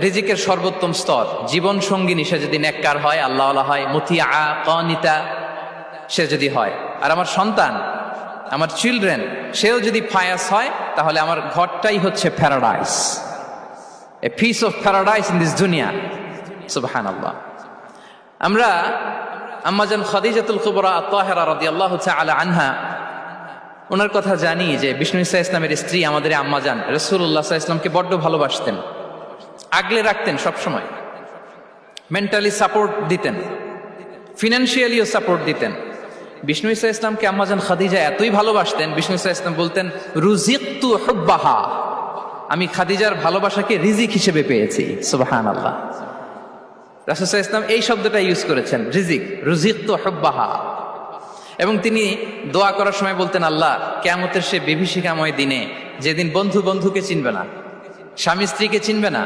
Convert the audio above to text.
রিজিকের সর্বোত্তম স্তর। জীবন সঙ্গিনী সে যদি নেককার হয়, আল্লাহওয়ালা হয়, মুতিয়া কানিতা সে যদি হয়, আর আমার সন্তান, আমার চিলড্রেন, সেও যদি ফায়াস হয়, তাহলে আমার ঘরটাই হচ্ছে paradise, a piece of paradise in this দুনিয়া। সুবহানাল্লাহ। আমরা আম্মাজান খাদিজাতুল কুবরা আত-তাহেরা রাদিয়াল্লাহু তাআলা আনহা, ওনার কথা জানি যে বিষ্ণু ঈসা ইসলামের স্ত্রী আমাদের আম্মাজান রাসূলুল্লাহ সাল্লাল্লাহু আলাইহি ওয়াসাল্লামকে বড্ড ভালোবাসতেন, আগলে রাখতেন, সবসময় মেন্টালি সাপোর্ট দিতেন, ফিনান্সিয়ালিও সাপোর্ট দিতেন। বিষ্ণু ঈসা ইসলামকে আম্মাজান খাদিজা এতই ভালোবাসতেন, বিষ্ণু ঈসা ইসলাম বলতেন, রুজিকতু হুব্বাহা, আমি খাদিজার ভালোবাসাকে রিজিক হিসেবে পেয়েছি। সুবহানাল্লাহ। রাসূল সাল্লাল্লাহু আলাইহি ওয়াসাল্লাম এই শব্দটা ইউজ করেছেন, রিজিক, রুজিকতু হুব্বাহা। এবং তিনি দোয়া করার সময় বলতেন, আল্লাহ, কিয়ামতের সে বিভীষিকাময় দিনে, যেদিন বন্ধু বন্ধুকে চিনবে না, স্বামী স্ত্রীকে চিনবে না,